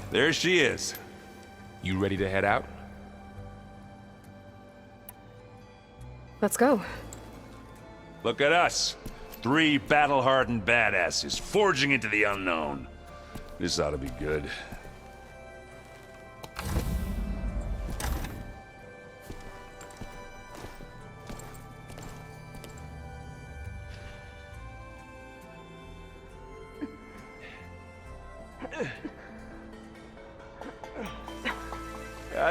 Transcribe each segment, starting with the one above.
There she is. You ready to head out? Let's go. Look at us. 3 battle-hardened badasses forging into the unknown. This ought to be good.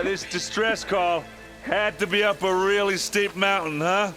This distress call had to be up a really steep mountain, huh?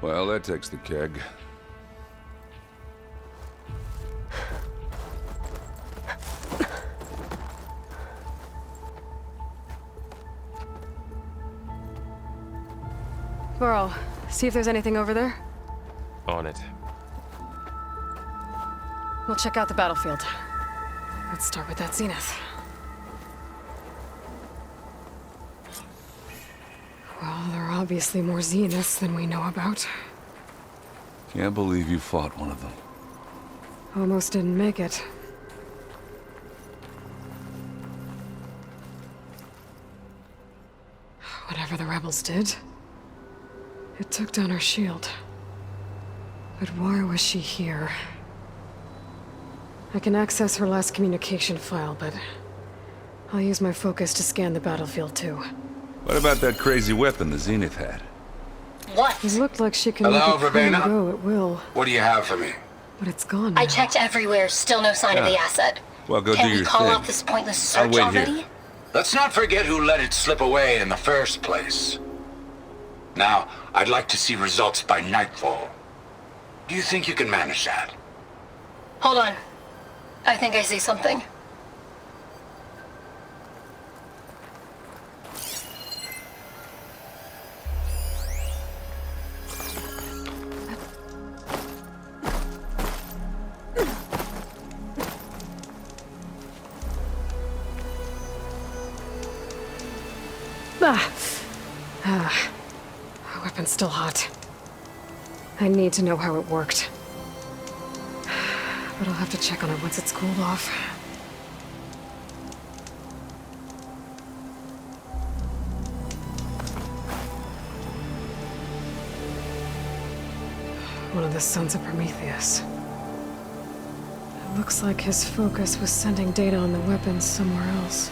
Well, that takes the keg. Burrow, see if there's anything over there. On it. We'll check out the battlefield. Let's start with that zenith. Well, there are obviously more zeniths than we know about. Can't believe you fought one of them. Almost didn't make it. Whatever the rebels did, it took down our shield. But why was she here? I can access her last communication file, but I'll use my focus to scan the battlefield too. What about that crazy weapon the Zenith had? What? It looked like she can Hello, make it come and Verbena? go at will. What do you have for me? But it's gone now. I checked everywhere, still no sign of the asset. Well, go Can do we your call thing. off this pointless I'll search wait already? here. Let's not forget who let it slip away in the first place. Now, I'd like to see results by nightfall. Do you think you can manage that? Hold on. I think I see something. Our weapon's still hot. I need to know how it worked. But I'll have to check on it once it's cooled off. One of the sons of Prometheus. It looks like his focus was sending data on the weapons somewhere else.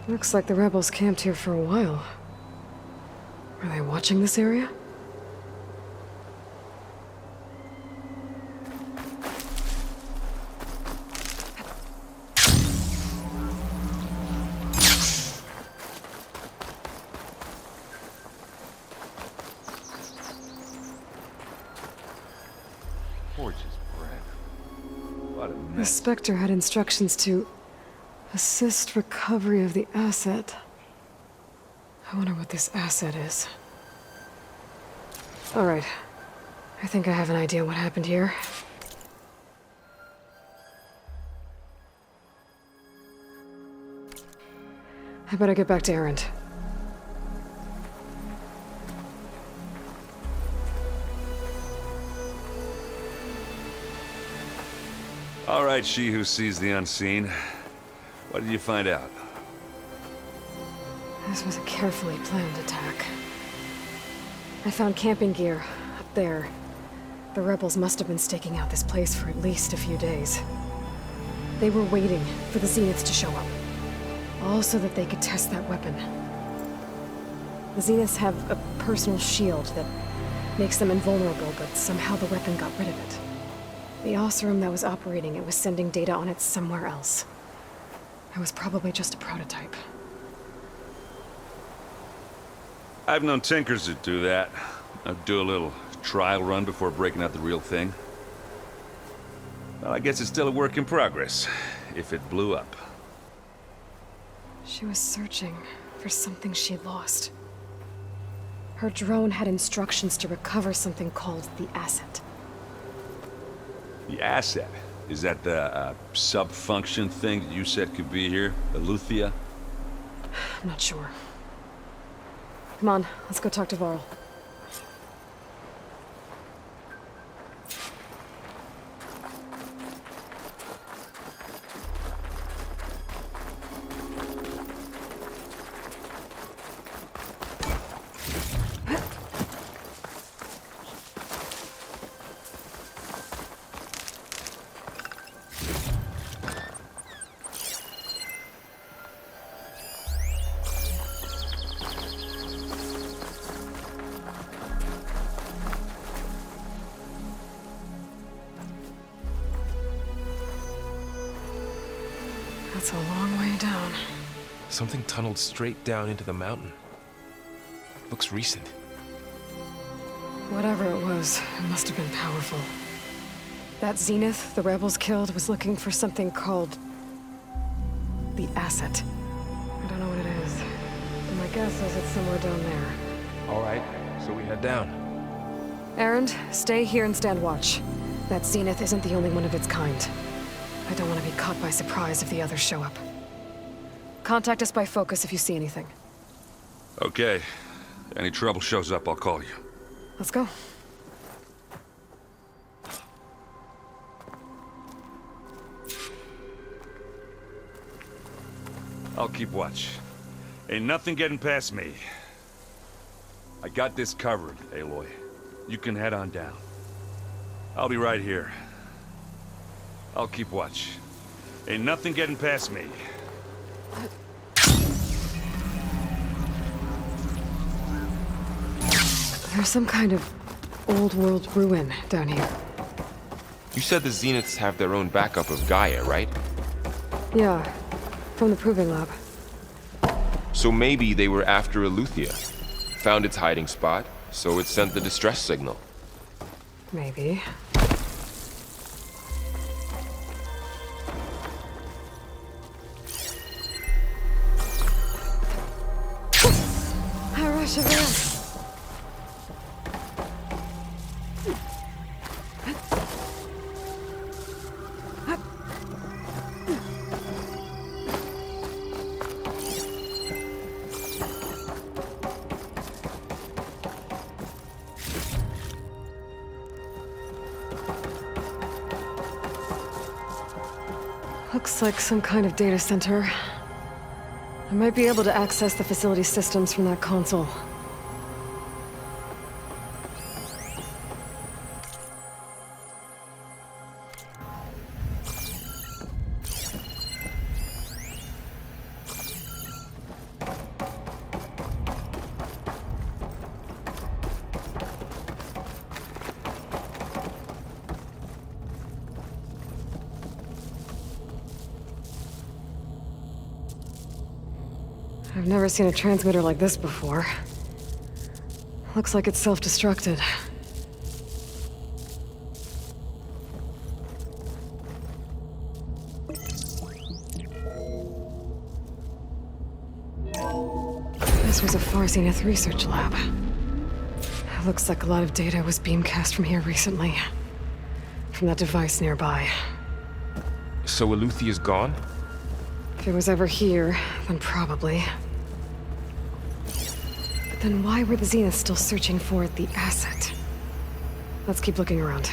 Looks like the rebels camped here for a while. Are they watching this area? Gorgeous bread. What a The mess. Spectre had instructions to assist recovery of the asset. I wonder what this asset is. All right. I think I have an idea what happened here. I better get back to Erend. All right, she who sees the unseen. What did you find out? This was a carefully planned attack. I found camping gear up there. The rebels must have been staking out this place for at least a few days. They were waiting for the Zeniths to show up. All so that they could test that weapon. The Zeniths have a personal shield that makes them invulnerable, but somehow the weapon got rid of it. The Oseram that was operating it was sending data on it somewhere else. It was probably just a prototype. I've known tinkers that do that. I'd do a little trial run before breaking out the real thing. Well, I guess it's still a work in progress, if it blew up. She was searching for something she lost. Her drone had instructions to recover something called the asset. The asset? Is that the sub-function thing that you said could be here? The Luthia? I'm not sure. Come on, let's go talk to Varl. That's a long way down. Something tunneled straight down into the mountain. Looks recent. Whatever it was, it must have been powerful. That Zenith the rebels killed was looking for something called the asset. I don't know what it is, but my guess is it's somewhere down there. All right, so we head down. Erend, stay here and stand watch. That Zenith isn't the only one of its kind. I don't want to be caught by surprise if the others show up. Contact us by focus if you see anything. Okay. Any trouble shows up, I'll call you. Let's go. I'll keep watch. Ain't nothing getting past me. I got this covered, Aloy. You can head on down. I'll be right here. I'll keep watch. Ain't nothing getting past me. There's some kind of old world ruin down here. You said the Zeniths have their own backup of Gaia, right? Yeah, from the proving lab. So maybe they were after Eleuthia. Found its hiding spot, so it sent the distress signal. Maybe. Looks like some kind of data center. I might be able to access the facility systems from that console. I've never seen a transmitter like this before. Looks like it's self-destructed. This was a Far Zenith research lab. It looks like a lot of data was beamcast from here recently. From that device nearby. So Eleuthia's gone? If it was ever here, then probably. But then why were the Zeniths still searching for the asset? Let's keep looking around.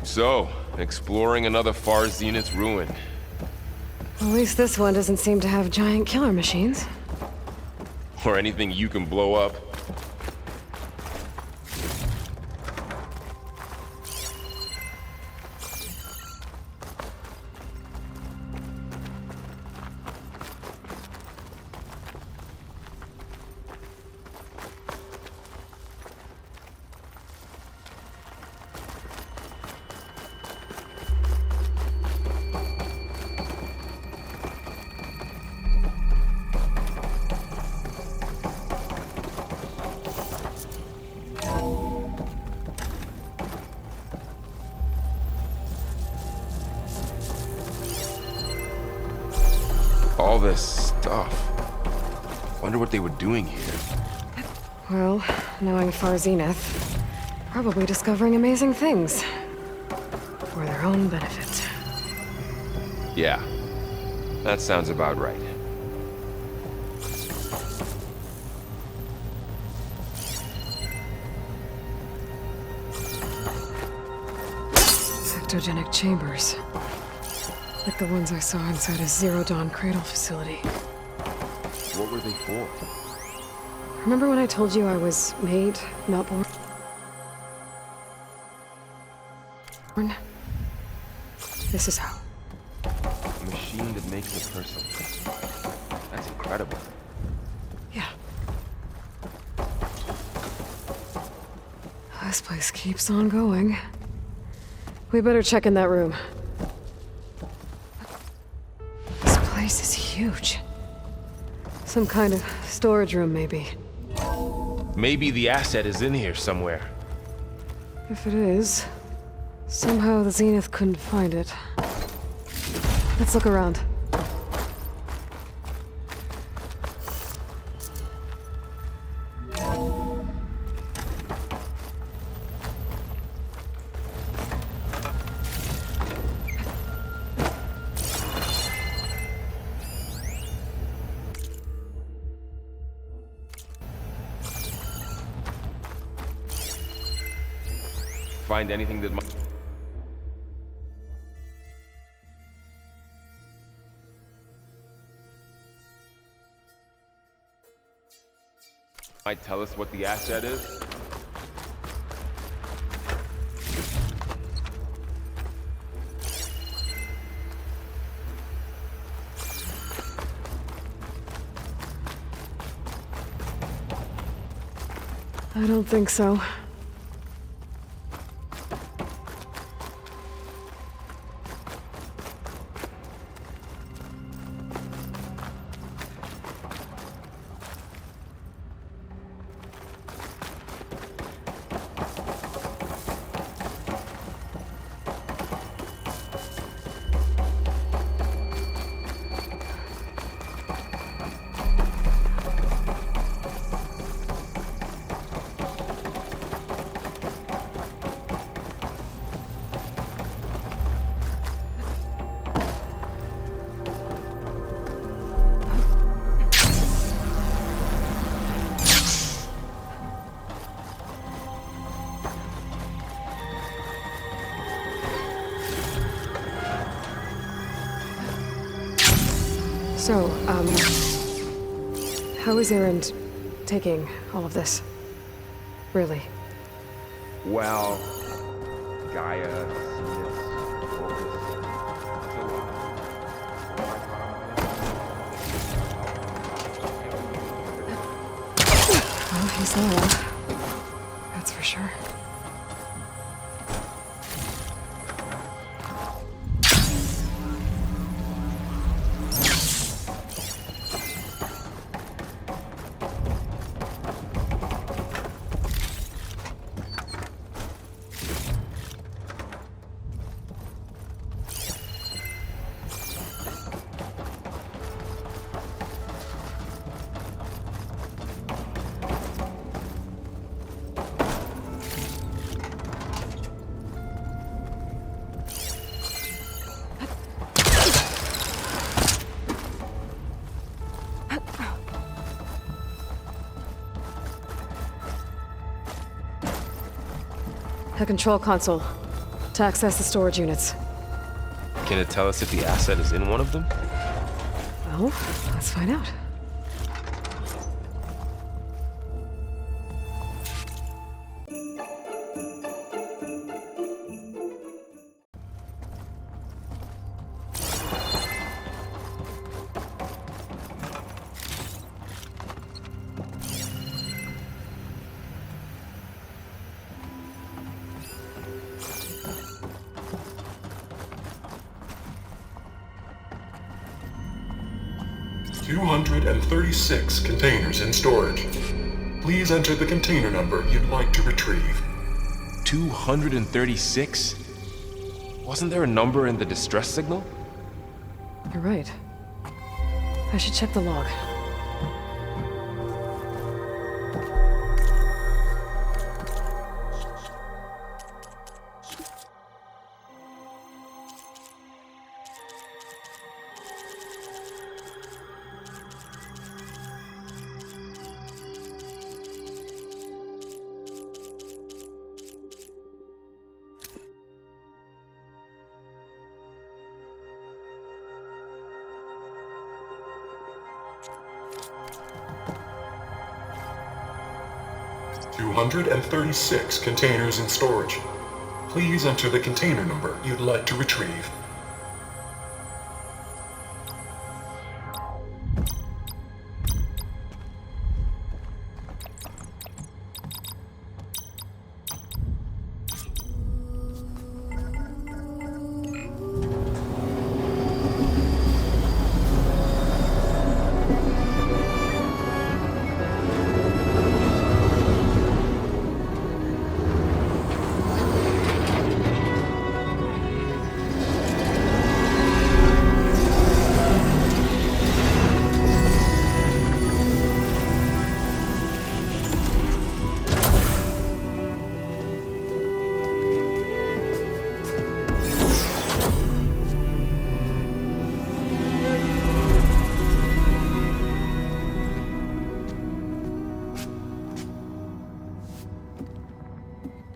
So, exploring another Far Zenith ruin. At least this one doesn't seem to have giant killer machines. Or anything you can blow up. All this stuff. Wonder what they were doing here. Well, knowing Far Zenith, probably discovering amazing things. For their own benefit. Yeah, that sounds about right. Ectogenic chambers. Like the ones I saw inside a Zero Dawn CRADLE facility. What were they for? Remember when I told you I was made, not born? This is how. A machine that makes a person. That's incredible. Yeah. This place keeps on going. We better check in that room. This place is huge. Some kind of storage room, maybe. Maybe the asset is in here somewhere. If it is, somehow the Zenith couldn't find it. Let's look around. Find anything that might tell us what the asset is? I don't think so. So, how is Erend taking all of this? Really? Well, Gaia, Zenith, Focus, it's a lot. Well, he's alive. That's for sure. A control console. To access the storage units. Can it tell us if the asset is in one of them? Well, let's find out. $236 containers in storage. Please enter the container number you'd like to retrieve. 236? Wasn't there a number in the distress signal? You're right. I should check the log. $236 containers in storage. Please enter the container number you'd like to retrieve.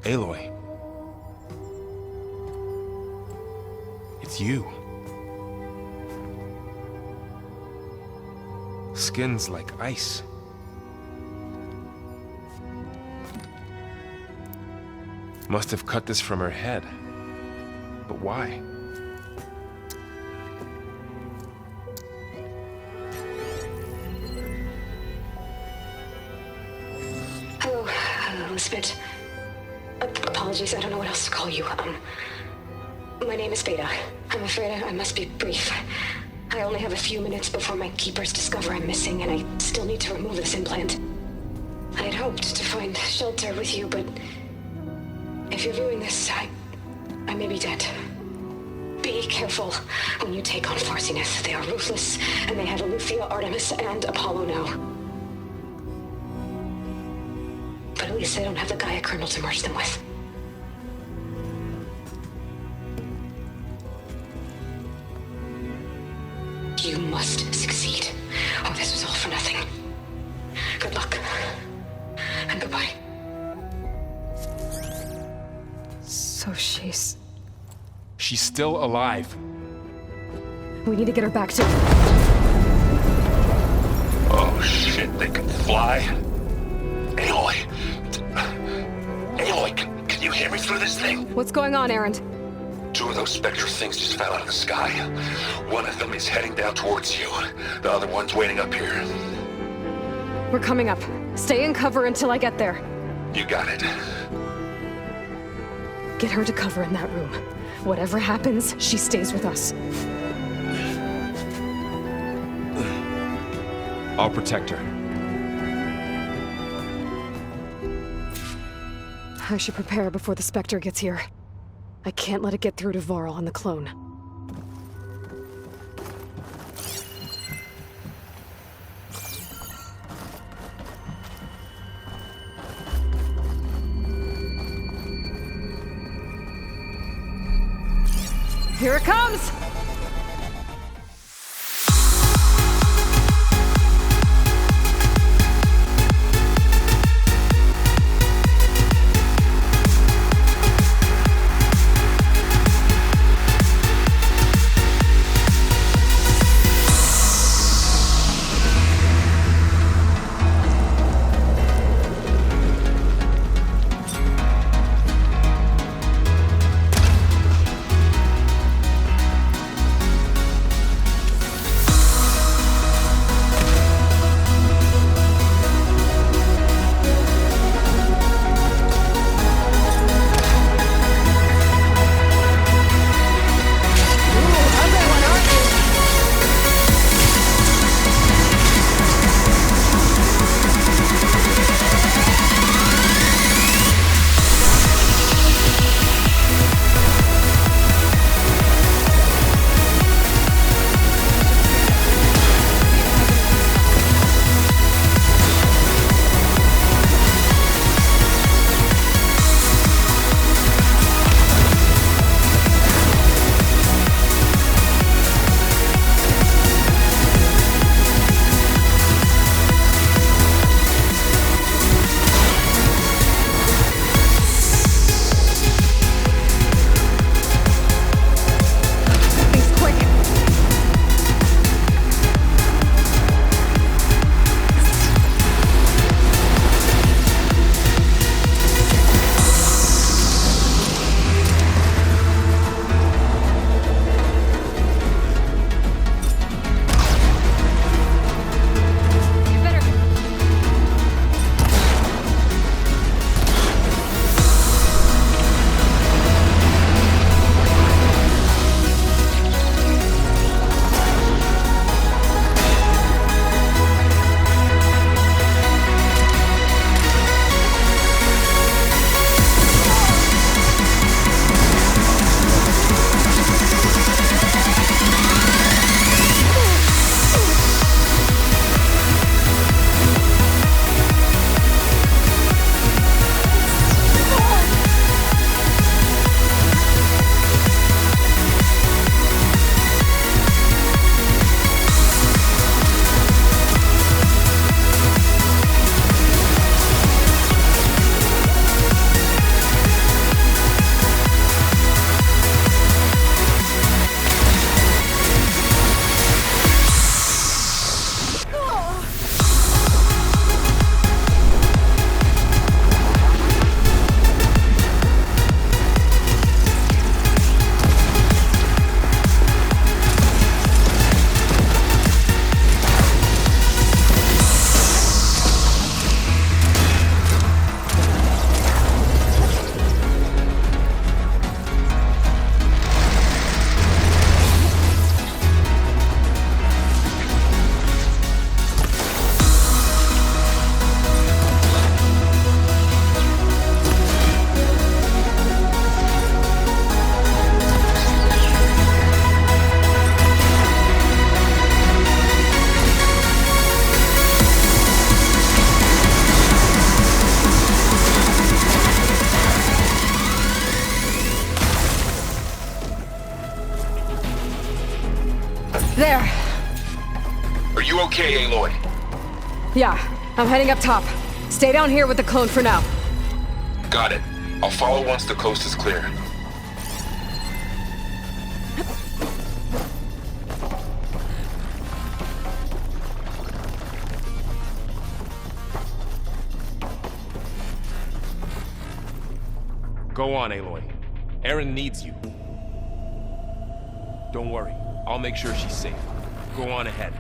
Aloy. It's you. Skin's like ice. Must have cut this from her head. But why? Hello, Elizabeth. Apologies, I don't know what else to call you. My name is Beta. I'm afraid I must be brief. I only have a few minutes before my keepers discover I'm missing, and I still need to remove this implant. I had hoped to find shelter with you, but if you're viewing this, I may be dead. Be careful when you take on Farsiness. They are ruthless, and they have Aletheia, Artemis, and Apollo now. But at least they don't have the Gaia kernel to merge them with. You must succeed, or this was all for nothing. Good luck, and goodbye. So she's... She's still alive. We need to get her back to... Oh shit, they can fly? Aloy! Aloy, can you hear me through this thing? What's going on, Erend? Two of those Spectre things just fell out of the sky. One of them is heading down towards you. The other one's waiting up here. We're coming up. Stay in cover until I get there. You got it. Get her to cover in that room. Whatever happens, she stays with us. I'll protect her. I should prepare before the Spectre gets here. I can't let it get through to Varl and the clone. Here it comes! okay, Aloy? Yeah, I'm heading up top. Stay down here with the clone for now. Got it. I'll follow once the coast is clear. Go on, Aloy. Erin needs you. Don't worry. I'll make sure she's safe. Go on ahead.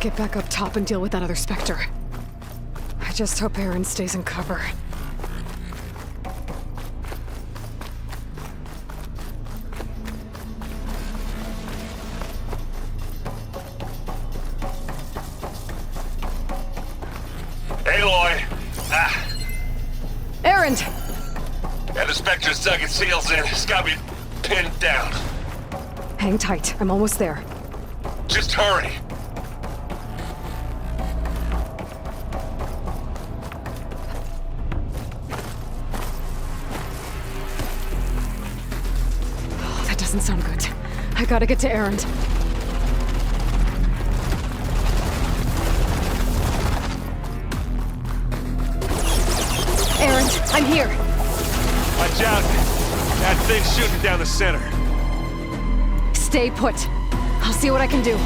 Get back up top and deal with that other Spectre. I just hope Erin stays in cover. Aloy! Erin! Yeah, the Spectre's dug its heels in. It's got me pinned down. Hang tight. I'm almost there. Just hurry. Doesn't sound good. I gotta get to Erin. Erin, I'm here. Watch out. That thing's shooting down the center. Stay put. I'll see what I can do.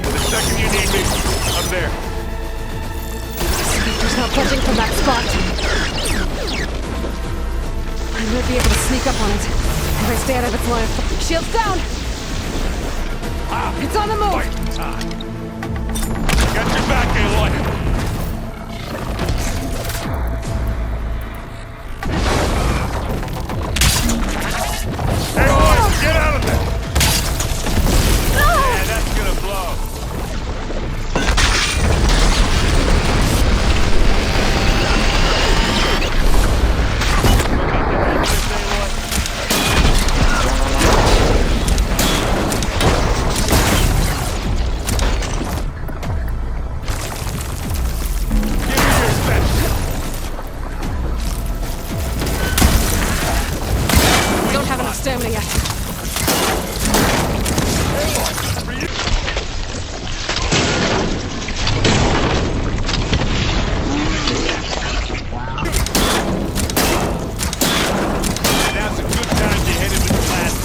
The second you need me, I'm there. Spectre's not budging from that spot. I might be able to sneak up on it if I stay out of its line. Shields down! It's on the move! Fight time. Got your back, Aloy. Aloy, get out of there! Yeah, that's gonna blow. Stamina yet. Now's a good time to hit him with the blast.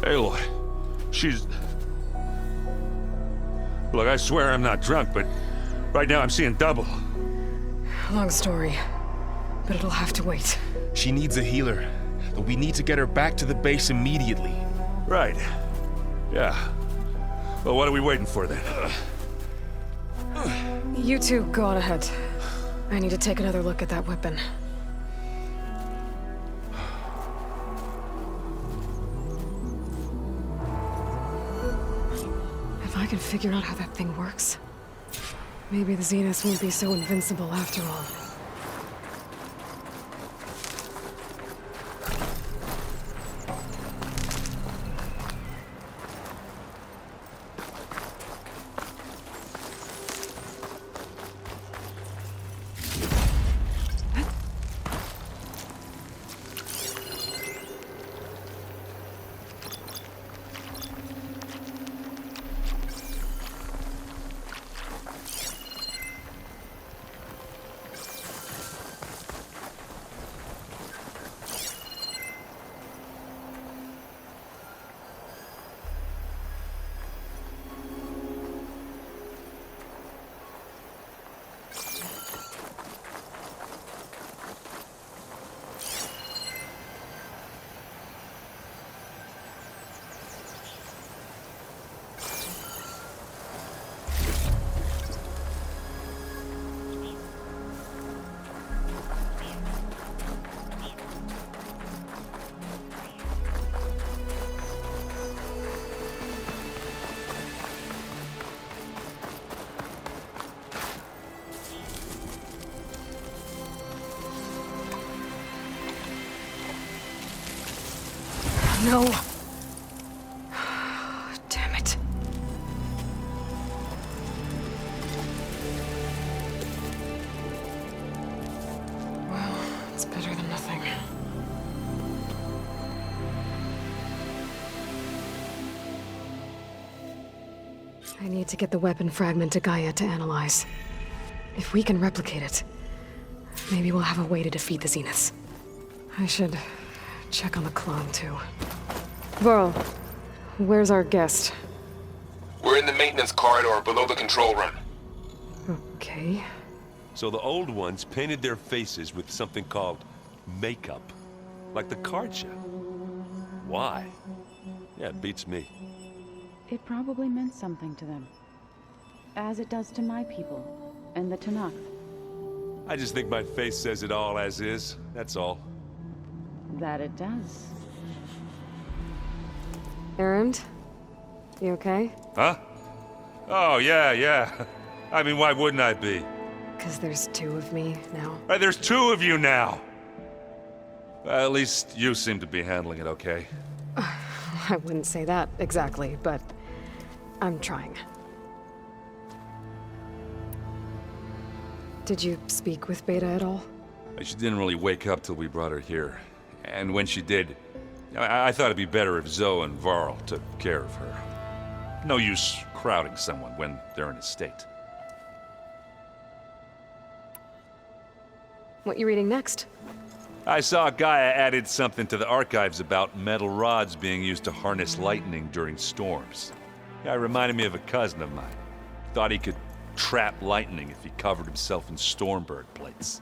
Aloy, she's... Look, I swear I'm not drunk, but right now I'm seeing double. Long story, but it'll have to wait. She needs a healer, but we need to get her back to the base immediately. Right. Yeah. Well, what are we waiting for then? You two go on ahead. I need to take another look at that weapon. If I can figure out how that thing works, Maybe the Zeniths won't be so invincible after all. No. Damn it. Well, it's better than nothing. I need to get the weapon fragment to Gaia to analyze. If we can replicate it, maybe we'll have a way to defeat the Zeniths. I should check on the clone, too. Varl, where's our guest? We're in the maintenance corridor below the control room. Okay. So the old ones painted their faces with something called makeup. Like the card show. Why? Yeah, it beats me. It probably meant something to them. As it does to my people, and the Tanakh. I just think my face says it all as is, that's all. That it does. Erend? You okay? Huh? Oh, yeah. I mean, why wouldn't I be? 'Cause there's two of me now. Right, there's two of you now! At least you seem to be handling it okay. I wouldn't say that exactly, but I'm trying. Did you speak with Beta at all? She didn't really wake up till we brought her here. And when she did, I thought it'd be better if Zoe and Varl took care of her. No use crowding someone when they're in a state. What you reading next? I saw Gaia added something to the archives about metal rods being used to harness lightning during storms. Guy reminded me of a cousin of mine. Thought he could trap lightning if he covered himself in Stormbird plates.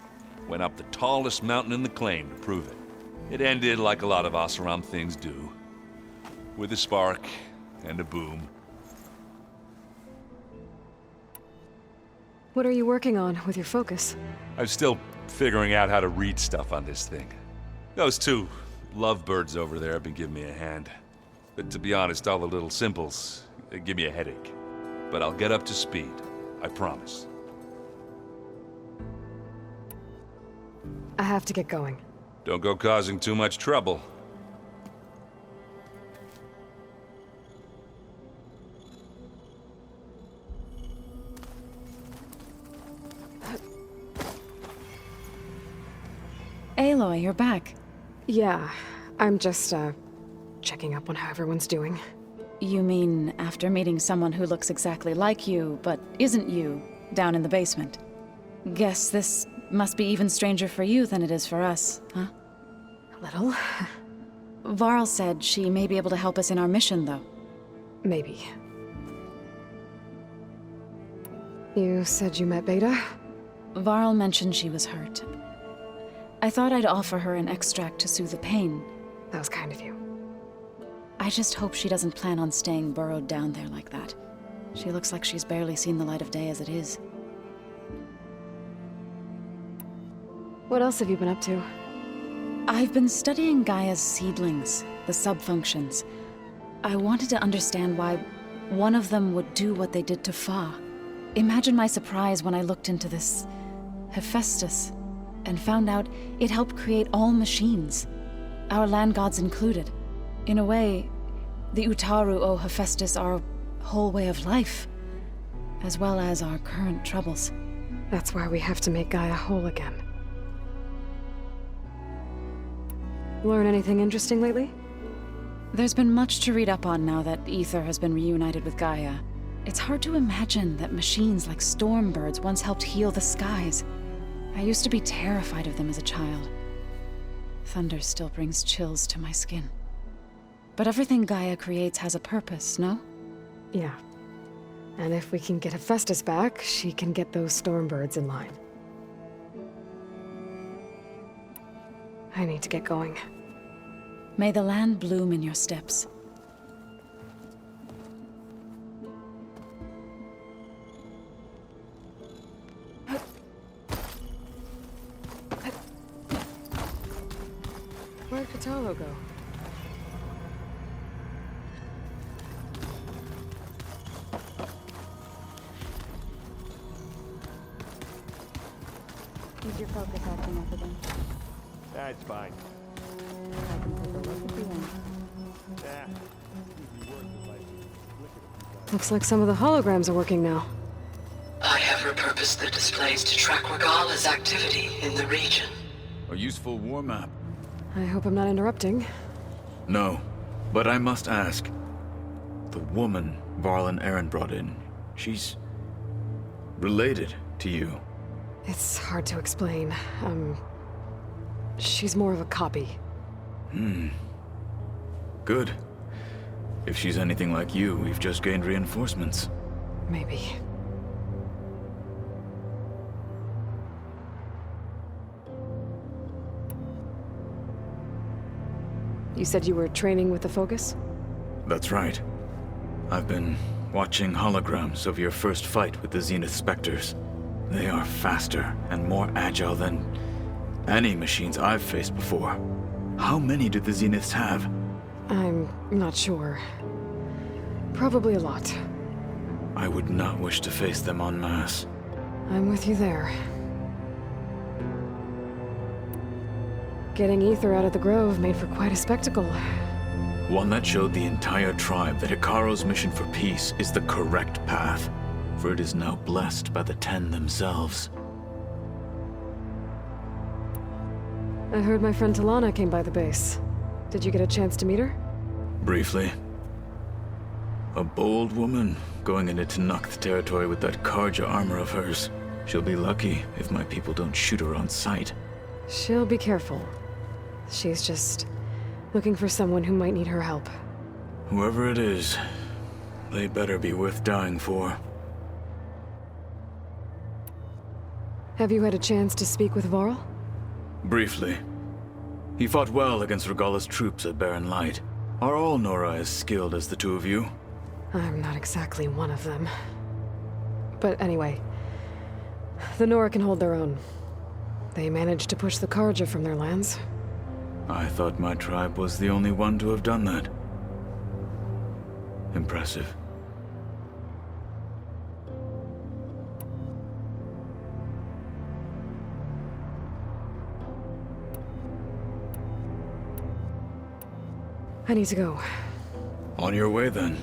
Went up the tallest mountain in the claim to prove it. It ended like a lot of Oseram things do. With a spark and a boom. What are you working on with your focus? I'm still figuring out how to read stuff on this thing. Those two lovebirds over there have been giving me a hand. But to be honest, all the little symbols give me a headache. But I'll get up to speed. I promise. I have to get going. Don't go causing too much trouble. Aloy, you're back. Yeah, I'm just, checking up on how everyone's doing. You mean after meeting someone who looks exactly like you, but isn't you, down in the basement? Guess this must be even stranger for you than it is for us, huh? A little. Varl said she may be able to help us in our mission, though. Maybe. You said you met Beta? Varl mentioned she was hurt. I thought I'd offer her an extract to soothe the pain. That was kind of you. I just hope she doesn't plan on staying burrowed down there like that. She looks like she's barely seen the light of day as it is. What else have you been up to? I've been studying Gaia's seedlings, the subfunctions. I wanted to understand why one of them would do what they did to Fa. Imagine my surprise when I looked into this Hephaestus and found out it helped create all machines, our land gods included. In a way, the Utaru owe Hephaestus our whole way of life, as well as our current troubles. That's why we have to make Gaia whole again. Learn anything interesting lately? There's been much to read up on now that Ether has been reunited with Gaia. It's hard to imagine that machines like stormbirds once helped heal the skies. I used to be terrified of them as a child. Thunder still brings chills to my skin. But everything Gaia creates has a purpose, no? Yeah. And if we can get Hephaestus back, she can get those stormbirds in line. I need to get going. May the land bloom in your steps. Where'd Kataro go? Keep your focus acting up again. That's fine. I can take a look at the end. Looks like some of the holograms are working now. I have repurposed the displays to track Regala's activity in the region. A useful war map. I hope I'm not interrupting. No, but I must ask. The woman Varl and Aaron brought in, she's related to you. It's hard to explain. She's more of a copy. Good. If she's anything like you, we've just gained reinforcements. Maybe. You said you were training with the Focus? That's right. I've been watching holograms of your first fight with the Zenith Spectres. They are faster and more agile than any machines I've faced before. How many do the Zeniths have? I'm not sure. Probably a lot. I would not wish to face them en masse. I'm with you there. Getting Ether out of the Grove made for quite a spectacle. One that showed the entire tribe that Hikaru's mission for peace is the correct path, for it is now blessed by the Ten themselves. I heard my friend Talana came by the base. Did you get a chance to meet her? Briefly. A bold woman going into Tanakh territory with that Karja armor of hers. She'll be lucky if my people don't shoot her on sight. She'll be careful. She's just looking for someone who might need her help. Whoever it is, they better be worth dying for. Have you had a chance to speak with Varl? Briefly. He fought well against Regala's troops at Barren Light. Are all Nora as skilled as the two of you? I'm not exactly one of them. But anyway, the Nora can hold their own. They managed to push the Karja from their lands. I thought my tribe was the only one to have done that. Impressive. I need to go. On your way, then.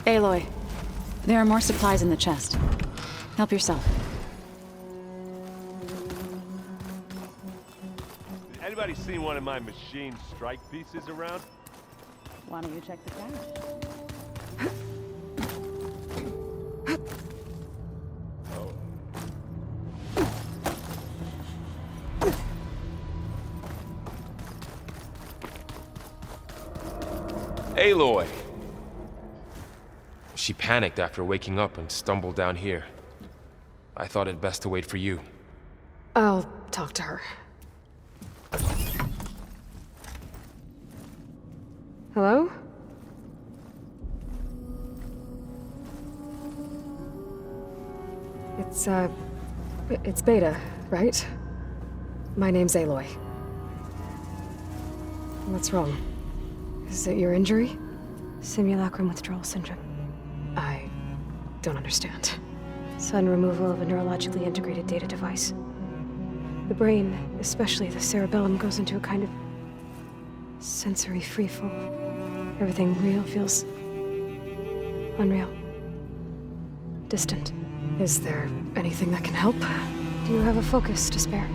Aloy, there are more supplies in the chest. Help yourself. Anybody seen one of my machine strike pieces around? Why don't you check the cache? Aloy! She panicked after waking up and stumbled down here. I thought it best to wait for you. I'll talk to her. Hello? It's Beta, right? My name's Aloy. What's wrong? Is it your injury? Simulacrum withdrawal syndrome. I don't understand. Sudden removal of a neurologically integrated data device. The brain, especially the cerebellum, goes into a kind of sensory freefall. Everything real feels unreal. Distant. Is there anything that can help? Do you have a focus to spare?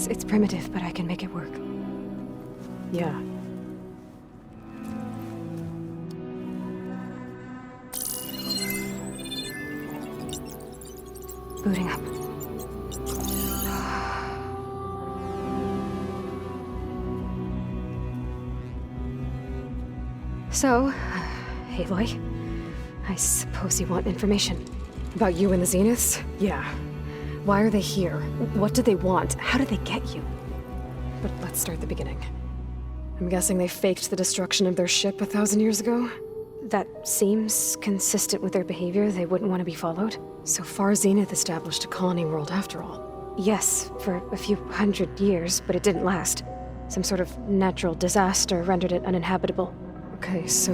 It's primitive, but I can make it work. Yeah. Booting up. So, Aloy, I suppose you want information. About you and the Zeniths? Yeah. Why are they here? What do they want? How did they get you? But let's start at the beginning. I'm guessing they faked the destruction of their ship 1,000 years ago? That seems consistent with their behavior. They wouldn't want to be followed. So far, Zenith established a colony world after all. Yes, for a few hundred years, but it didn't last. Some sort of natural disaster rendered it uninhabitable. Okay, so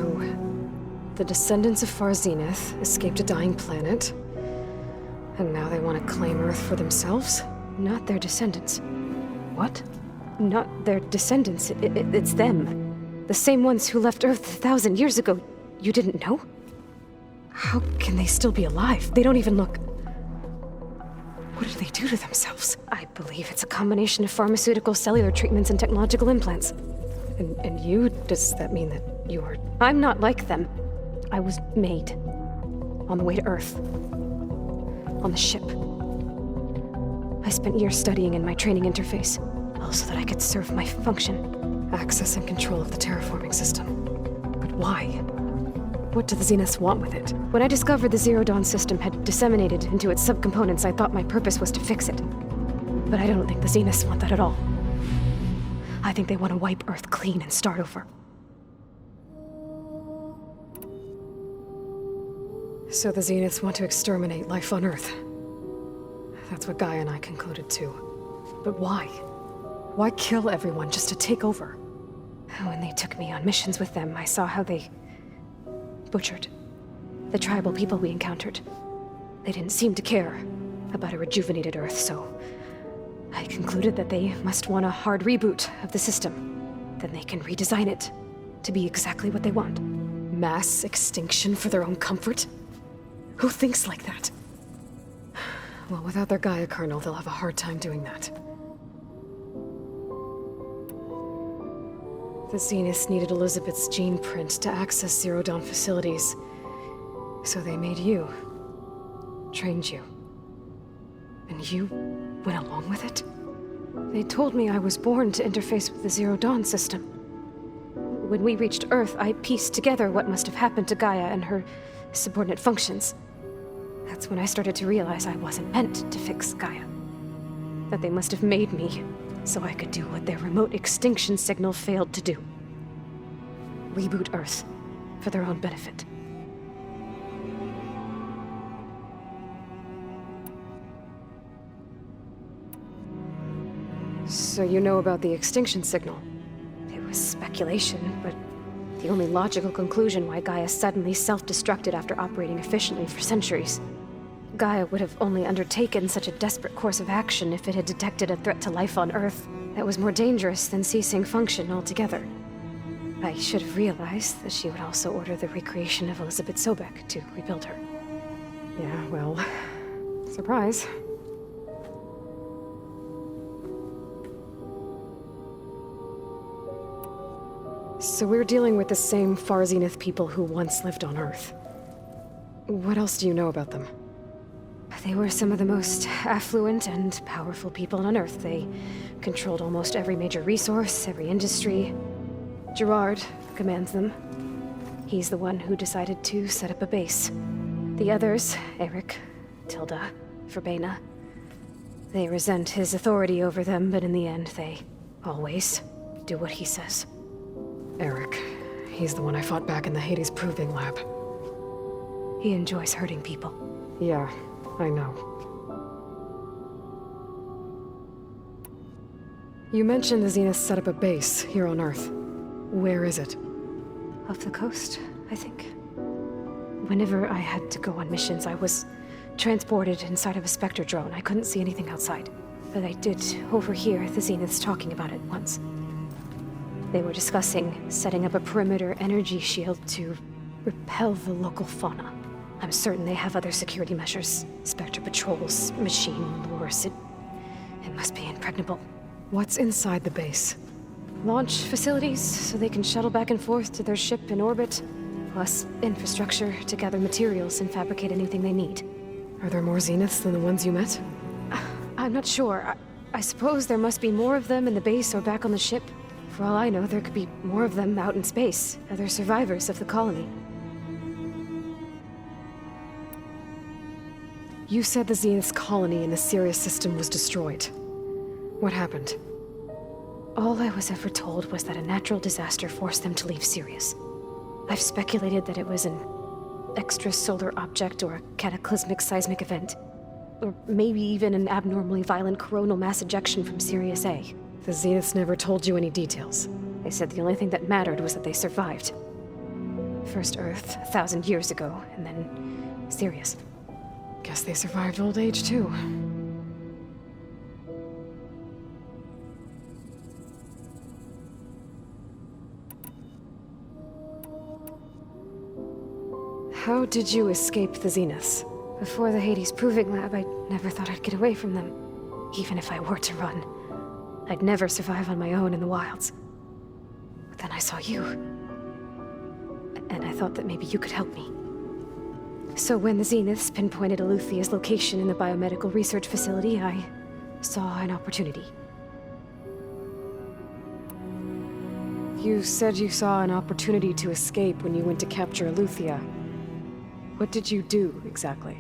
the descendants of Far Zenith escaped a dying planet, and now they want to claim Earth for themselves? Not their descendants. What? Not their descendants. It's them. The same ones who left Earth 1,000 years ago. You didn't know? How can they still be alive? They don't even look... What did they do to themselves? I believe it's a combination of pharmaceutical, cellular treatments, and technological implants. And you? Does that mean that you are... I'm not like them. I was made. On the way to Earth. On the ship. I spent years studying in my training interface, all so that I could serve my function. Access and control of the terraforming system. But why? What do the Zeniths want with it? When I discovered the Zero Dawn system had disseminated into its subcomponents, I thought my purpose was to fix it. But I don't think the Zeniths want that at all. I think they want to wipe Earth clean and start over. So the Zeniths want to exterminate life on Earth. That's what Gaia and I concluded too. But why? Why kill everyone just to take over? When they took me on missions with them, I saw how they butchered the tribal people we encountered. They didn't seem to care about a rejuvenated Earth, so I concluded that they must want a hard reboot of the system. Then they can redesign it to be exactly what they want. Mass extinction for their own comfort? Who thinks like that? Well, without their Gaia kernel, they'll have a hard time doing that. The Zeniths needed Elizabeth's gene print to access Zero Dawn facilities. So they made you. Trained you. And you went along with it? They told me I was born to interface with the Zero Dawn system. When we reached Earth, I pieced together what must have happened to Gaia and her subordinate functions. That's when I started to realize I wasn't meant to fix Gaia. That they must have made me so I could do what their remote extinction signal failed to do. Reboot Earth for their own benefit. So you know about the extinction signal? It was speculation, but the only logical conclusion why Gaia suddenly self-destructed after operating efficiently for centuries. Gaia would have only undertaken such a desperate course of action if it had detected a threat to life on Earth that was more dangerous than ceasing function altogether. I should have realized that she would also order the recreation of Elizabeth Sobek to rebuild her. Yeah, well, surprise. So we're dealing with the same Far Zenith people who once lived on Earth. What else do you know about them? They were some of the most affluent and powerful people on Earth. They controlled almost every major resource, every industry. Gerard commands them. He's the one who decided to set up a base. The others, Eric, Tilda, Verbena, they resent his authority over them, but in the end, they always do what he says. Eric. He's the one I fought back in the Hades Proving Lab. He enjoys hurting people. Yeah, I know. You mentioned the Zeniths set up a base here on Earth. Where is it? Off the coast, I think. Whenever I had to go on missions, I was transported inside of a Spectre drone. I couldn't see anything outside. But I did overhear the Zeniths talking about it once. They were discussing setting up a perimeter energy shield to repel the local fauna. I'm certain they have other security measures. Spectre patrols, machine lures. It must be impregnable. What's inside the base? Launch facilities, so they can shuttle back and forth to their ship in orbit. Plus, infrastructure to gather materials and fabricate anything they need. Are there more Zeniths than the ones you met? I'm not sure. I suppose there must be more of them in the base or back on the ship. For all I know, there could be more of them out in space. Other survivors of the colony. You said the Zenith's colony in the Sirius system was destroyed. What happened? All I was ever told was that a natural disaster forced them to leave Sirius. I've speculated that it was an extrasolar object or a cataclysmic seismic event. Or maybe even an abnormally violent coronal mass ejection from Sirius A. The Zeniths never told you any details. They said the only thing that mattered was that they survived. First Earth, 1,000 years ago, and then Sirius. Guess they survived old age, too. How did you escape the Zeniths? Before the Hades Proving Lab, I never thought I'd get away from them. Even if I were to run. I'd never survive on my own in the wilds. But then I saw you. And I thought that maybe you could help me. So when the Zeniths pinpointed Eluthia's location in the biomedical research facility, I saw an opportunity. You said you saw an opportunity to escape when you went to capture Eluthia. What did you do, exactly?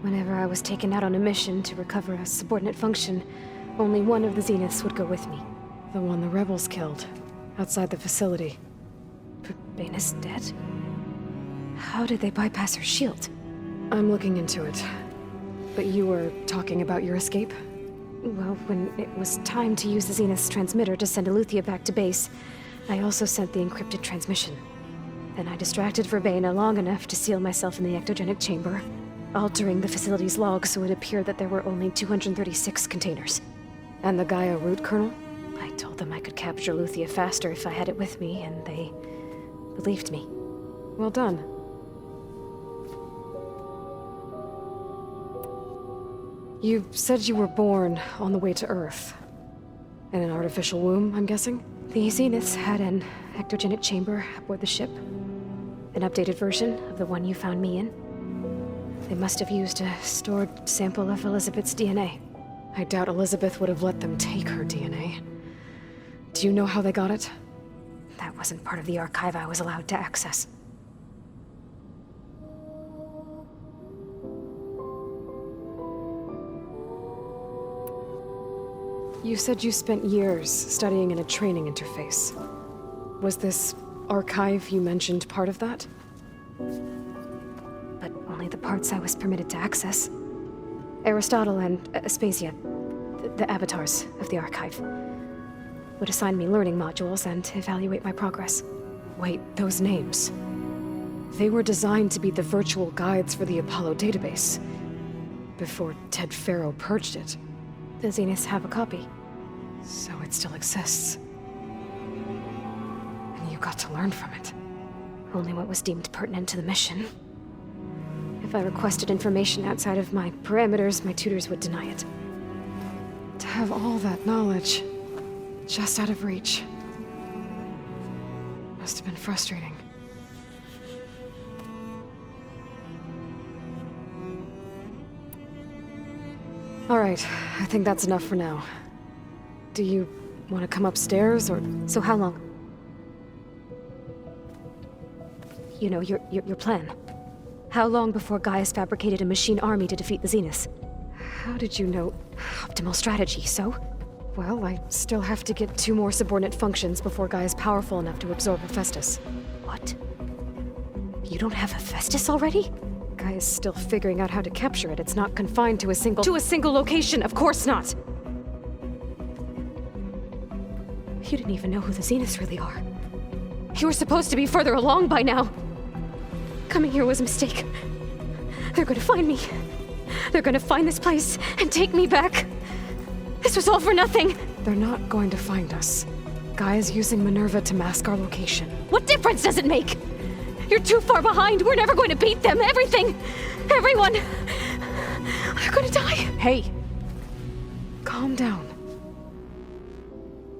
Whenever I was taken out on a mission to recover a subordinate function, only one of the Zeniths would go with me. The one the rebels killed, outside the facility. Baina's dead? How did they bypass her shield? I'm looking into it. But you were talking about your escape? Well, when it was time to use the Zenith's transmitter to send Eluthia back to base, I also sent the encrypted transmission. Then I distracted Verbaina long enough to seal myself in the ectogenic chamber, altering the facility's log so it appeared that there were only 236 containers. And the Gaia root kernel? I told them I could capture Eluthia faster if I had it with me, and they believed me. Well done. You said you were born on the way to Earth. In an artificial womb, I'm guessing? The Zeniths had an ectogenic chamber aboard the ship. An updated version of the one you found me in. They must have used a stored sample of Elizabeth's DNA. I doubt Elizabeth would have let them take her DNA. Do you know how they got it? That wasn't part of the archive I was allowed to access. You said you spent years studying in a training interface. Was this archive you mentioned part of that? But only the parts I was permitted to access. Aristotle and Aspasia, the avatars of the archive, would assign me learning modules and evaluate my progress. Wait, those names. They were designed to be the virtual guides for the Apollo database, before Ted Faro purged it. The Zeniths have a copy. So it still exists. And you got to learn from it. Only what was deemed pertinent to the mission. If I requested information outside of my parameters, my tutors would deny it. To have all that knowledge, just out of reach. Must have been frustrating. All right, I think that's enough for now. Do you want to come upstairs, or... So how long? You know, your plan. How long before Gaius fabricated a machine army to defeat the Zeniths? How did you know? Optimal strategy, so? Well, I still have to get 2 more subordinate functions before Gaia's powerful enough to absorb Hephaestus. What? You don't have Hephaestus already? Gaia's still figuring out how to capture it. It's not confined to a single location. Of course not. You didn't even know who the Zeniths really are. You were supposed to be further along by now. Coming here was a mistake. They're gonna find me. They're gonna find this place and take me back. This was all for nothing. They're not going to find us. Gaia's using Minerva to mask our location. What difference does it make? You're too far behind. We're never going to beat them. Everything. Everyone. They're gonna die. Hey. Calm down.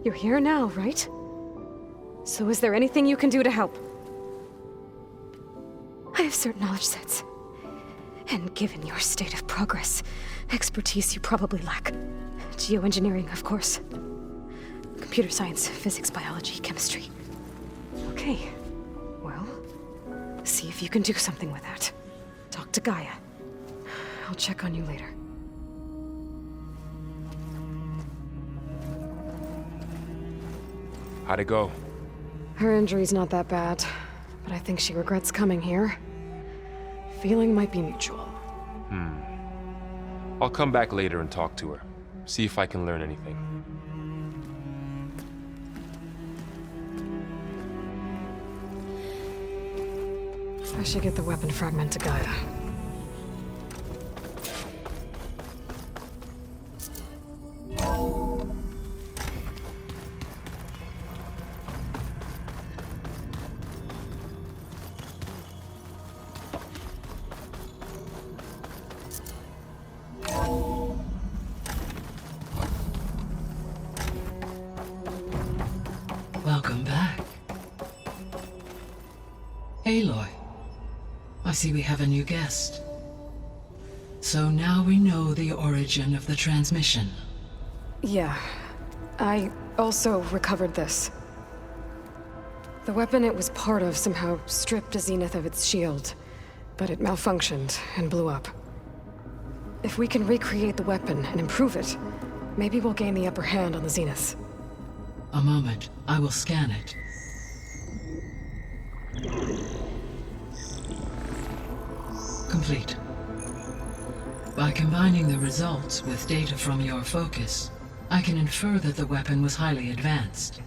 You're here now, right? So is there anything you can do to help? I have certain knowledge sets. And given your state of progress, expertise you probably lack. Geoengineering, of course. Computer science, physics, biology, chemistry. Okay. Well, see if you can do something with that. Talk to Gaia. I'll check on you later. How'd it go? Her injury's not that bad, but I think she regrets coming here. Feeling might be mutual. I'll come back later and talk to her. See if I can learn anything. I should get the weapon fragment to Gaia. Welcome back. Aloy, I see we have a new guest. So now we know the origin of the transmission. Yeah. I also recovered this. The weapon it was part of somehow stripped a Zenith of its shield, but it malfunctioned and blew up. If we can recreate the weapon and improve it, maybe we'll gain the upper hand on the Zeniths. A moment, I will scan it. Complete. By combining the results with data from your focus, I can infer that the weapon was highly advanced,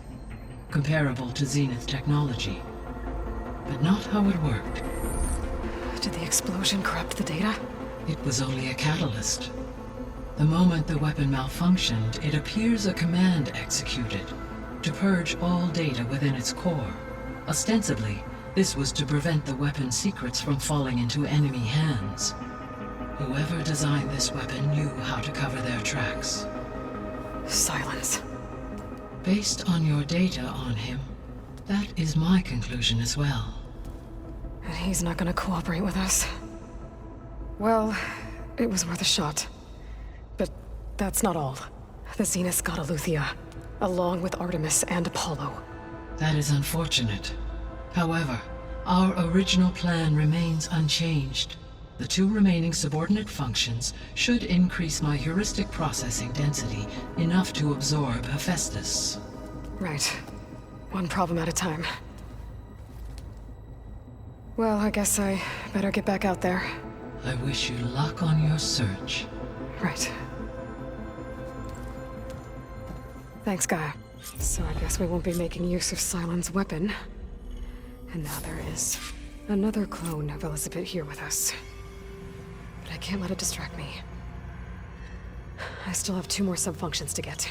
comparable to Zenith technology, but not how it worked. Did the explosion corrupt the data? It was only a catalyst. The moment the weapon malfunctioned, it appears a command executed to purge all data within its core. Ostensibly, this was to prevent the weapon's secrets from falling into enemy hands. Whoever designed this weapon knew how to cover their tracks. Silence. Based on your data on him, that is my conclusion as well. And he's not gonna cooperate with us. Well, it was worth a shot. But that's not all. The Zeniths got Aletheia, along with Artemis and Apollo. That is unfortunate. However, our original plan remains unchanged. The two remaining subordinate functions should increase my heuristic processing density enough to absorb Hephaestus. Right. One problem at a time. Well, I guess I better get back out there. I wish you luck on your search. Right. Thanks, Gaia. So I guess we won't be making use of Cylon's weapon. And now there is another clone of Elizabeth here with us. But I can't let it distract me. I still have 2 more sub-functions to get.